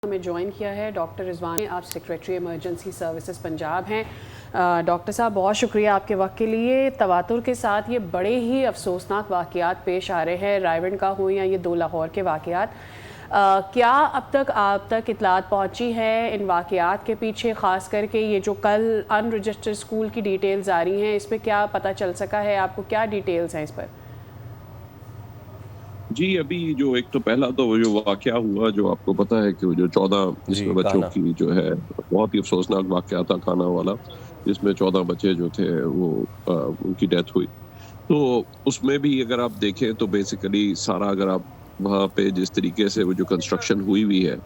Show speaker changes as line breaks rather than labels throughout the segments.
हमें ज्वाइन किया है डॉक्टर रिजवान, आप सेक्रेटरी इमरजेंसी सर्विसेज पंजाब हैं। डॉक्टर साहब, बहुत शुक्रिया आपके वक्त के लिए। तवातुर के साथ ये बड़े ही अफसोसनाक वाक़यात पेश आ रहे हैं, रायवन का हो या ये दो लाहौर के वाक़यात। क्या अब तक आप तक इतलात पहुंची है इन वाक़यात के पीछे, ख़ास करके ये जो कल अनरजिस्टर्ड स्कूल की डिटेल्स आ रही हैं, इस पर क्या पता चल सका है आपको? क्या डिटेल्स हैं इस पर?
जी, अभी जो एक तो पहला तो वो जो वाक़या हुआ, जो आपको पता है कि वो जो 14
जी,
इसमें बच्चों
कान्हा।
की जो है बहुत ही अफ़सोसनाक वाक़या था कान्हा वाला, जिसमें 14 बच्चे जो थे वो उनकी डेथ हुई। तो उसमें भी अगर आप देखें तो बेसिकली सारा अगर आप वहाँ पे जिस तरीके से वो जो कंस्ट्रक्शन हुई हुई है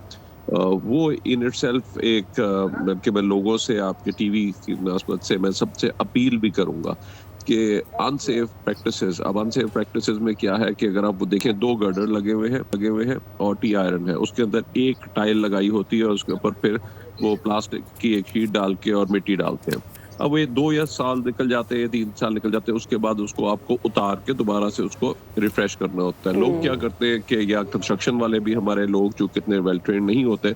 वो इन इटसेल्फ एक बल्कि मैं लोगों से आपके टीवी की मुनासबत से मैं सबसे अपील भी करूँगा कि अनसेफ प्रैक्टिसेस, अब अनसेफ प्रैक्टिसेस में क्या है कि अगर आप वो देखें 2 गर्डर लगे हुए हैं और टी आयरन है, उसके अंदर एक टाइल लगाई होती है और उसके ऊपर फिर वो प्लास्टिक की एक शीट डाल के और मिट्टी डालते हैं। अब ये 2 या साल निकल जाते हैं, 3 साल निकल जाते हैं, उसके बाद उसको आपको उतार के दोबारा से उसको रिफ्रेश करना होता है। लोग क्या करते हैं कि या कंस्ट्रक्शन वाले भी हमारे लोग जो कितने वेल ट्रेन्ड नहीं होते,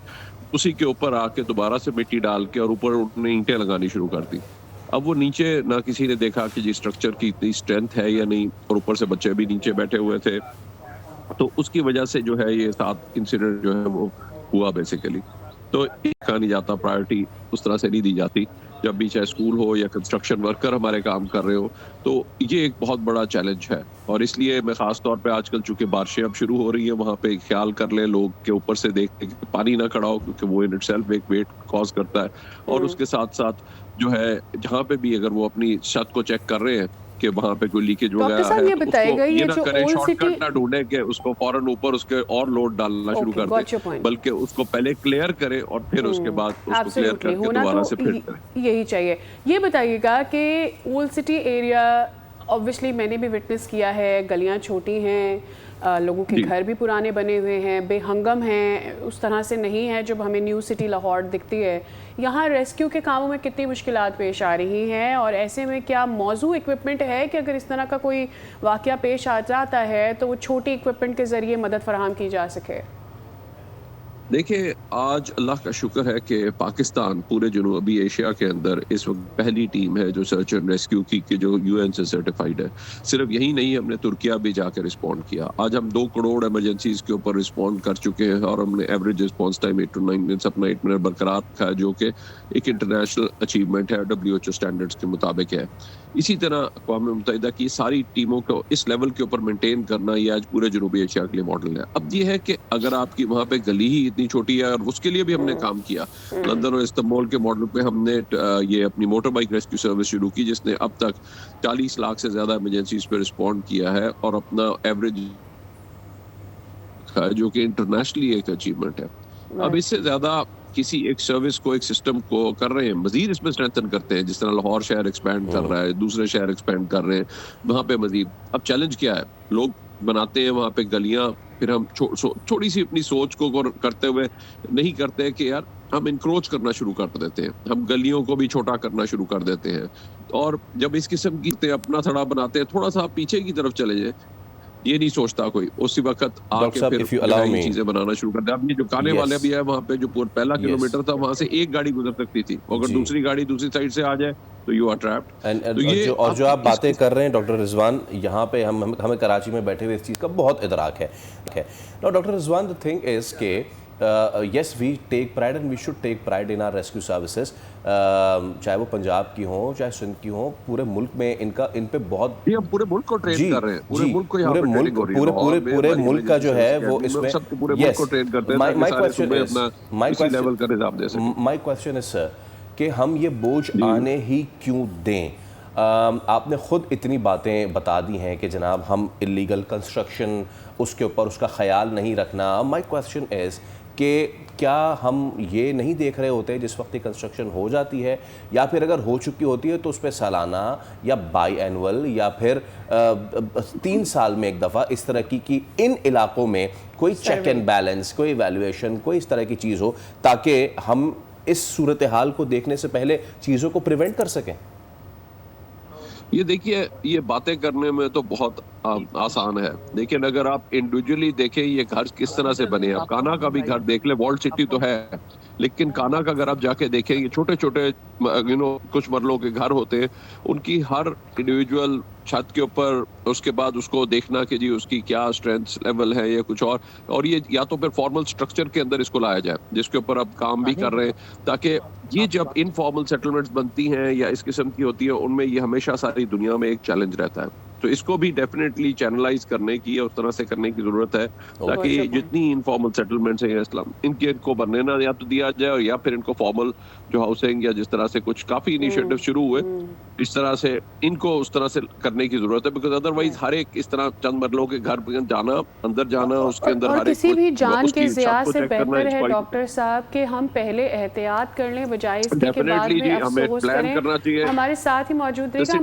उसी के ऊपर आके दोबारा से मिट्टी डाल के और ऊपर उन्होंने ईंटें लगानी शुरू कर दी। अब वो नीचे ना किसी ने देखा कि जी स्ट्रक्चर की इतनी स्ट्रेंथ है या नहीं, और ऊपर से बच्चे भी नीचे बैठे हुए थे। तो उसकी वजह से जो है ये 7 इंसिडेंट जो है वो हुआ बेसिकली। तो कहा नहीं जाता, प्रायोरिटी उस तरह से नहीं दी जाती। जब भी चाहे स्कूल हो या कंस्ट्रक्शन वर्कर हमारे काम कर रहे हो, तो ये एक बहुत बड़ा चैलेंज है। और इसलिए मैं ख़ास तौर पे आजकल चूँकि बारिशें अब शुरू हो रही हैं, वहाँ पे ख़्याल कर लें लोग के ऊपर से देख के कि पानी ना खड़ा हो, क्योंकि वो इन इटसेल्फ एक वेट कॉज़ करता है। और उसके साथ-साथ जो है जहाँ पे भी अगर वो अपनी छत को चेक कर रहे हैं कि वहाँ पे कोई लीकेज
डॉक्टर
वगैरह
साहब,
है,
ये
तो
बताइएगा,
उसको ये
ये
ना
जो
करें,
ओल्ड सिटी।
शॉर्टकट ना ढूँढें कि उसको फ़ौरन ऊपर उसके और लोड डालना शुरू
ओके,
कर
गॉट योर
दें,
पॉइंट।
बल्कि उसको पहले क्लियर करें और फिर उसके बाद उसको क्लियर
एब्सोल्युटली,
करके
होना
दोबारा
तो
से फिट करें।
यही चाहिए। ये बताइएगा कि ओल्ड सिटी एरिया, ऑब्वियसली मैंने भी विटनेस किया है, गलियां छोटी हैं, लोगों के
जी।
घर भी पुराने बने हुए हैं, बेहंगम हैं, उस तरह से नहीं है जब हमें न्यू सिटी लाहौर दिखती है। यहाँ रेस्क्यू के कामों में कितनी मुश्किलात पेश आ रही हैं, और ऐसे में क्या मौजूद इक्विपमेंट है कि अगर इस तरह का कोई वाक़या पेश आ जाता है तो वो छोटी इक्विपमेंट के ज़रिए मदद फराहम की जा सके?
देखिए, आज अल्लाह का शुक्र है कि पाकिस्तान पूरे जनूबी एशिया के अंदर इस वक्त पहली टीम है जो सर्च एंड रेस्क्यू की कि जो यूएन से सर्टिफाइड है। सिर्फ यही नहीं, हमने तुर्किया भी जाकर रिस्पॉन्ड किया। आज हम 2 करोड़ इमरजेंसीज के ऊपर रिस्पॉन्ड कर चुके हैं और हमने average response time 8 to 9 minutes अपना 8 मिनट बरकरार रखा है, जो कि एक इंटरनेशनल अचीवमेंट है, WHO स्टैंडर्ड्स के मुताबिक है। इसी तरह अक़वाम मुत्तहिदा की सारी टीमों को इस लेवल के ऊपर मेंटेन करना, ये आज पूरे जनूबी एशिया के लिए मॉडल है। अब ये है कि अगर आपकी वहाँ पे गली ही इतनी छोटी है, और उसके लिए भी हमने काम किया। लंदन और इस्तांबुल के मॉडल पे हमने ये अपनी मोटर बाइक रेस्क्यू सर्विस शुरू की, जिसने अब तक 40 लाख से ज्यादा इमरजेंसीज पे रिस्पॉन्ड किया है और अपना एवरेज जो कि इंटरनेशनली एक अचीवमेंट है। अब इससे ज्यादा किसी एक सर्विस को, एक सिस्टम को कर रहे हैं, मजीद इसमें स्ट्रेंथन करते हैं, जिस तरह लाहौर शहर एक्सपैंड कर रहा है, दूसरे शहर एक्सपैंड कर रहे हैं, वहाँ पे मजीद। अब चैलेंज क्या है? लोग बनाते हैं वहाँ पे गलियां, फिर हम थोड़ी सी अपनी सोच को करते हुए नहीं करते हैं कि यार हम इंक्रोच करना शुरू कर देते हैं, हम गलियों को भी छोटा करना शुरू कर देते हैं। और जब इस किस्म की अपना थड़ा बनाते हैं, थोड़ा सा आप पीछे की तरफ चले जाए, ये नहीं सोचता कोई, उसी वक्त आके
साहब,
फिर
if you allow me,
चीजें बनाना शुरू कर दिया। अब ये जो काने वाले भी है, वहाँ पे जो पहला किलोमीटर था, वहां से एक गाड़ी गुजर सकती थी, अगर दूसरी गाड़ी दूसरी साइड से आ जाए तो यू आर ट्रैप्ड। तो ये
और जो आप बातें कर रहे हैं डॉक्टर रिजवान, यहाँ पे हमें कराची में बैठे हुए इस चीज़ का बहुत इदराक है। Now doctor Rizwan, the thing is के yes, we take pride and we should take pride in our rescue services, चाहे वो पंजाब की हो, चाहे सिंध की हो, पूरे मुल्क में इन पे बहुत
हम पूरे मुल्क को ट्रेन कर रहे हैं, पूरे मुल्क को यहाँ पे ट्रेनिंग हो रही है,
पूरे मुल्क का जो है वो इसमें
पूरे मुल्क को ट्रेन करते हैं ताकि सारे सूबे अपना इसी लेवल का निजाम दे सकें।
माय क्वेश्चन इज सर कि हम ये बोझ आने ही क्यों दें? आपने ख़ुद इतनी बातें बता दी हैं कि जनाब हम इलीगल कंस्ट्रक्शन, उसके ऊपर उसका ख्याल नहीं रखना। माय क्वेश्चन इज़ कि क्या हम ये नहीं देख रहे होते जिस वक्त कंस्ट्रक्शन हो जाती है, या फिर अगर हो चुकी होती है तो उस पर सालाना या बाई एनुअल या फिर 3 साल में एक दफ़ा इस तरह की इन इलाकों में कोई चेक एंड बैलेंस, कोई इवैल्यूएशन, कोई इस तरह की चीज़ हो, ताकि हम इस सूरत हाल को देखने से पहले चीज़ों को प्रिवेंट कर सकें?
ये देखिए, ये बातें करने में तो बहुत आसान है, लेकिन अगर आप इंडिविजुअली देखें ये घर किस तरह से बने, आप कान्हा का भी घर देख लें, वॉल्ड सिटी तो है, लेकिन कान्हा का अगर आप जाके देखें, ये छोटे-छोटे कुछ मरलों के घर होते हैं, उनकी हर इंडिविजुअल छत के ऊपर, उसके बाद उसको देखना कि जी उसकी क्या स्ट्रेंथ लेवल है या कुछ और ये या तो फिर फॉर्मल स्ट्रक्चर के अंदर इसको लाया जाए, जिसके ऊपर आप काम भी कर रहे हैं, ताकि ये जब इनफॉर्मल सेटलमेंट्स बनती हैं या इस किस्म की होती है, उनमें ये हमेशा सारी दुनिया में एक चैलेंज रहता है। तो इसको भी डेफिनेटली चैनलाइज करने की या उस तरह से करने की जरूरत है, ताकि जितनी इनफॉर्मल सेटलमेंट्स हैं इस्लाम, इनको बनने ना या तो दिया जाए, या फिर इनको फॉर्मल जो हाउसिंग या जिस तरह से कुछ काफी इनिशिएटिव शुरू हुए, इस तरह से इनको उस तरह से करने की जरूरत है, बिकॉज अदरवाइज हर एक इस तरह चंद मरलों के घर जाना, अंदर जाना, उसके अंदर
और
हर एक
किसी भी जान
उसकी
के
छत
ज़िया
को
से
चेक करना
बेहतर
is
है
quite-
डॉक्टर साहब कि हम पहले एहतियात कर लें, बजाय इसके कि बाद
डेफिनेटली जी,
में
हमें
अफसोस
प्लान
करें।
करना चाहिए।
हमारे साथ ही मौजूद रहेगा।